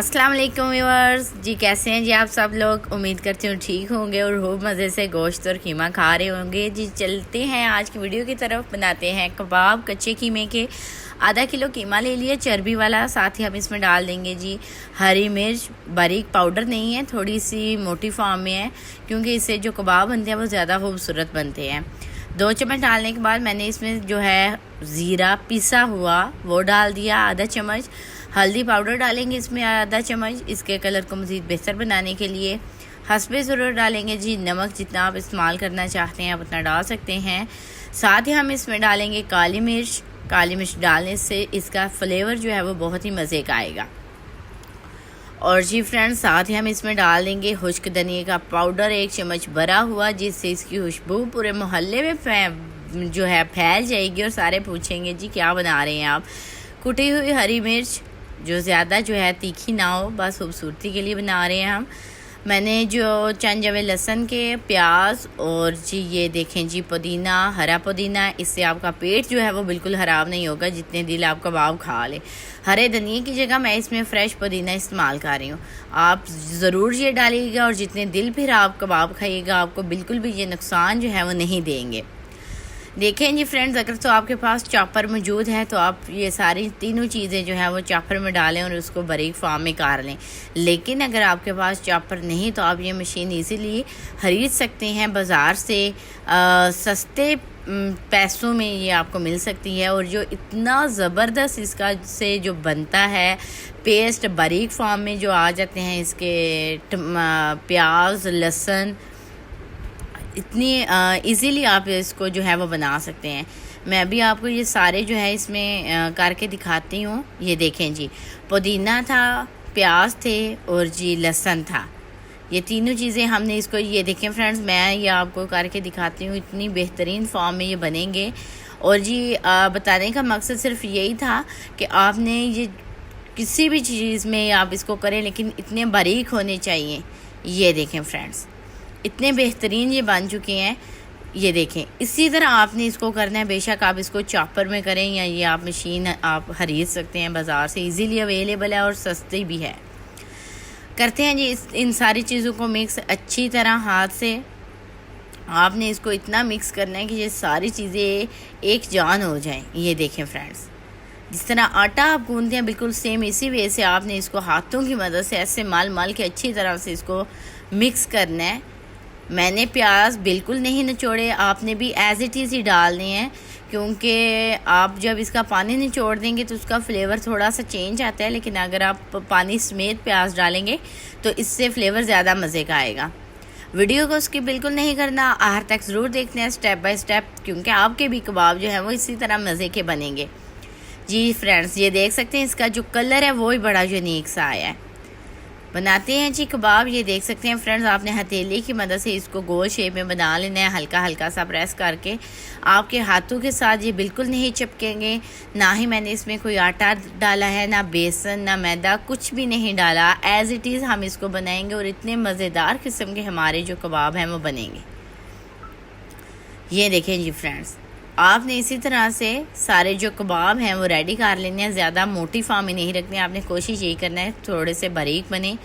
अस्सलाम वालेकुम व्यूअर्स जी, कैसे हैं जी आप सब लोग। उम्मीद करती हूँ ठीक होंगे और खूब मज़े से गोश्त और कीमा खा रहे होंगे जी। चलते हैं आज की वीडियो की तरफ। बनाते हैं कबाब कच्चे कीमे के। आधा किलो कीमा ले लिया चर्बी वाला, साथ ही हम इसमें डाल देंगे जी हरी मिर्च। बारीक पाउडर नहीं है, थोड़ी सी मोटी फॉर्म में है, क्योंकि इससे जो कबाब बनते हैं वो ज़्यादा खूबसूरत बनते हैं। 2 चम्मच डालने के बाद मैंने इसमें जो है ज़ीरा पिसा हुआ वो डाल दिया, आधा चम्मच। हल्दी पाउडर डालेंगे इसमें आधा चम्मच, इसके कलर को मज़ीद बेहतर बनाने के लिए। हस्बे ज़रूरत डालेंगे जी नमक, जितना आप इस्तेमाल करना चाहते हैं आप उतना डाल सकते हैं। साथ ही हम इसमें डालेंगे काली मिर्च। काली मिर्च डालने से इसका फ्लेवर जो है वो बहुत ही मज़े का आएगा। और जी फ्रेंड्स, साथ ही हम इसमें डाल देंगे खुश्क धनिया का पाउडर 1 चम्मच भरा हुआ, जिससे इसकी खुशबू पूरे मोहल्ले में जो है फैल जाएगी और सारे पूछेंगे जी क्या बना रहे हैं आप। कुटी हुई हरी मिर्च, जो ज़्यादा जो है तीखी ना हो, बस खूबसूरती के लिए बना रहे हैं हम। मैंने जो चंद जवे लहसुन के, प्याज और जी ये देखें जी पुदीना, हरा पुदीना। इससे आपका पेट जो है वो बिल्कुल ख़राब नहीं होगा जितने दिल आप कबाब खा लें। हरे धनिए की जगह मैं इसमें फ़्रेश पुदीना इस्तेमाल कर रही हूँ। आप ज़रूर ये डालिएगा और जितने दिल फिर आप कबाब खाइएगा आपको बिल्कुल भी ये नुकसान जो है वो नहीं देंगे। देखें जी फ्रेंड्स, अगर तो आपके पास चॉपर मौजूद है तो आप ये सारी तीनों चीज़ें जो है वो चॉपर में डालें और उसको बारीक फॉर्म में काट लें। लेकिन अगर आपके पास चॉपर नहीं तो आप ये मशीन इजीली खरीद सकते हैं बाज़ार से। सस्ते पैसों में ये आपको मिल सकती है और जो इतना ज़बरदस्त इसका से जो बनता है पेस्ट, बारीक फॉर्म में जो आ जाते हैं इसके प्याज लहसुन, इतनी इजीली आप इसको जो है वो बना सकते हैं। मैं अभी आपको ये सारे जो है इसमें करके दिखाती हूँ। ये देखें जी, पुदीना था, प्याज थे और जी लहसुन था। ये तीनों चीज़ें हमने इसको, ये देखें फ्रेंड्स, मैं ये आपको करके दिखाती हूँ। इतनी बेहतरीन फॉर्म में ये बनेंगे। और जी बताने का मकसद सिर्फ यही था कि आपने ये किसी भी चीज़ में आप इसको करें, लेकिन इतने बारीक होने चाहिए। ये देखें फ्रेंड्स, इतने बेहतरीन ये बन चुके हैं। ये देखें, इसी तरह आपने इसको करना है। बेशक आप इसको चॉपर में करें या ये आप मशीन आप खरीद सकते हैं बाज़ार से, इजीली अवेलेबल है और सस्ती भी है। करते हैं जी इन सारी चीज़ों को मिक्स अच्छी तरह हाथ से। आपने इसको इतना मिक्स करना है कि ये सारी चीज़ें एक जान हो जाएं। ये देखें फ्रेंड्स, जिस तरह आटा आप गूंदते हैं बिल्कुल सेम इसी वे से आपने इसको हाथों की मदद से ऐसे मल के अच्छी तरह से इसको मिक्स करना है। मैंने प्याज बिल्कुल नहीं निचोड़े, आपने भी एज़ इट इज़ ही डालने हैं, क्योंकि आप जब इसका पानी निचोड़ देंगे तो उसका फ्लेवर थोड़ा सा चेंज आता है। लेकिन अगर आप पानी समेत प्याज डालेंगे तो इससे फ्लेवर ज़्यादा मज़े का आएगा। वीडियो को स्किप बिल्कुल नहीं करना, आखिर तक ज़रूर देखते हैं स्टेप बाय स्टेप, क्योंकि आपके भी कबाब जो है वो इसी तरह मज़े के बनेंगे। जी फ्रेंड्स, ये देख सकते हैं इसका जो कलर है वो ही बड़ा यूनिक सा आया है। बनाते हैं जी कबाब। ये देख सकते हैं फ्रेंड्स, आपने हथेली की मदद से इसको गोल शेप में बना लेना है, हल्का हल्का सा प्रेस करके। आपके हाथों के साथ ये बिल्कुल नहीं चिपकेंगे। ना ही मैंने इसमें कोई आटा डाला है, ना बेसन, ना मैदा, कुछ भी नहीं डाला। एज़ इट इज़ हम इसको बनाएंगे और इतने मज़ेदार किस्म के हमारे जो कबाब हैं वो बनेंगे। ये देखें जी फ्रेंड्स, आपने इसी तरह से सारे जो कबाब हैं वो रेडी कर लेने हैं। ज़्यादा मोटी फॉर्म में नहीं रखने, आपने कोशिश यही करना है थोड़े से बारीक बने,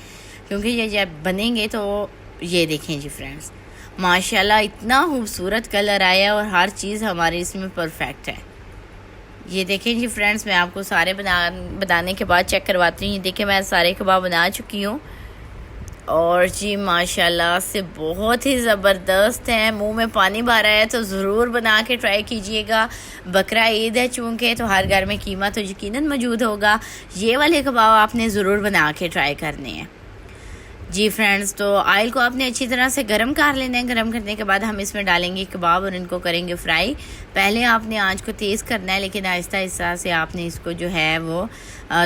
क्योंकि ये जब बनेंगे तो ये देखें जी फ्रेंड्स, माशाल्लाह इतना खूबसूरत कलर आया और हर चीज़ हमारे इसमें परफेक्ट है। ये देखें जी फ्रेंड्स, मैं आपको सारे बनाने के बाद चेक करवाती हूँ। ये देखें, मैं सारे कबाब बना चुकी हूँ और जी माशाल्लाह से बहुत ही ज़बरदस्त है। मुंह में पानी भर रहा है तो ज़रूर बना के ट्राई कीजिएगा। बकरा ईद है चूँकि, तो हर घर में कीमा तो यकीनन मौजूद होगा। ये वाले कबाब आपने ज़रूर बना के ट्राई करने हैं। जी फ्रेंड्स, तो ऑयल को आपने अच्छी तरह से गर्म कर लेना है। गर्म करने के बाद हम इसमें डालेंगे कबाब और इनको करेंगे फ्राई। पहले आपने आंच को तेज़ करना है, लेकिन आहिस्ता आहिस्ता से आपने इसको जो है वो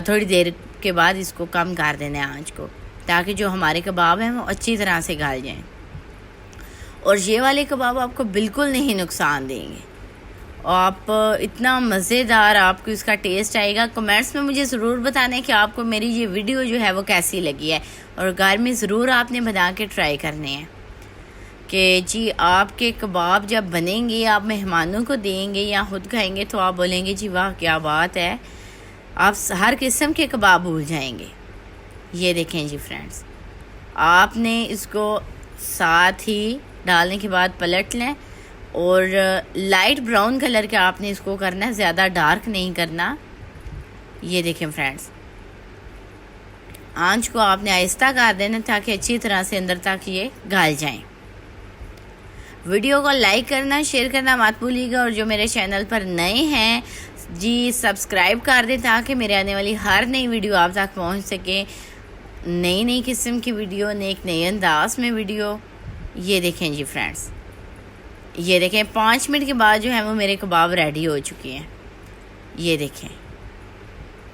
थोड़ी देर के बाद इसको कम कर देना है आंच को, ताकि जो हमारे कबाब हैं वो अच्छी तरह से गल जाएं। और ये वाले कबाब आपको बिल्कुल नहीं नुकसान देंगे। आप इतना मज़ेदार आपको इसका टेस्ट आएगा। कमेंट्स में मुझे ज़रूर बताना है कि आपको मेरी ये वीडियो जो है वो कैसी लगी है, और घर में ज़रूर आपने बना के ट्राई करने हैं कि जी आपके कबाब जब बनेंगे आप मेहमानों को देंगे या खुद खाएंगे तो आप बोलेंगे जी वाह क्या बात है। आप हर किस्म के कबाब भूल जाएंगे। ये देखें जी फ्रेंड्स, आपने इसको साथ ही डालने के बाद पलट लें और लाइट ब्राउन कलर का आपने इसको करना है, ज़्यादा डार्क नहीं करना। ये देखें फ्रेंड्स, आंच को आपने आहिस्ता कर देना ताकि अच्छी तरह से अंदर तक ये गल जाएं। वीडियो को लाइक करना, शेयर करना मत भूलिएगा और जो मेरे चैनल पर नए हैं जी सब्सक्राइब कर दें ताकि मेरे आने वाली हर नई वीडियो आप तक पहुंच सके। नई किस्म की वीडियो, एक नए अंदाज में वीडियो। ये देखें जी फ्रेंड्स, ये देखें 5 मिनट के बाद जो है वो मेरे कबाब रेडी हो चुके हैं। ये देखें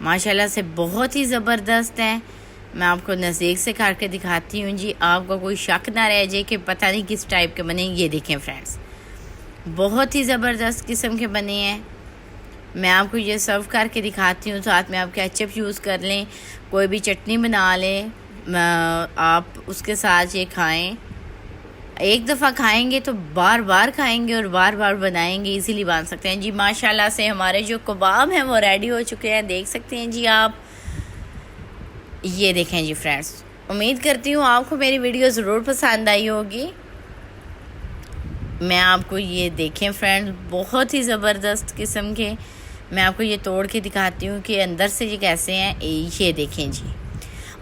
माशाल्लाह से बहुत ही ज़बरदस्त है। मैं आपको नज़दीक से करके दिखाती हूँ जी, आपको कोई शक ना रह जाए कि पता नहीं किस टाइप के बने। ये देखें फ्रेंड्स, बहुत ही ज़बरदस्त किस्म के बने हैं। मैं आपको ये सर्व करके दिखाती हूँ, साथ में आप केचप यूज़ कर लें, कोई भी चटनी बना लें, आप उसके साथ ये खाएं। एक दफ़ा खाएंगे तो बार बार खाएंगे और बार बार बनाएंगे, इसीलिए बन सकते हैं जी। माशाल्लाह से हमारे जो कबाब हैं वो रेडी हो चुके हैं, देख सकते हैं जी आप। ये देखें जी फ्रेंड्स, उम्मीद करती हूँ आपको मेरी वीडियो ज़रूर पसंद आई होगी। मैं आपको ये देखें फ्रेंड्स, बहुत ही ज़बरदस्त किस्म के मैं आपको ये तोड़ के दिखाती हूँ कि अंदर से ये कैसे हैं। ये देखें जी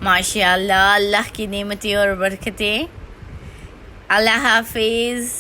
माशाल्लाह, अल्लाह की नेमतें और बरकतें। अल्लाह हाफिज़।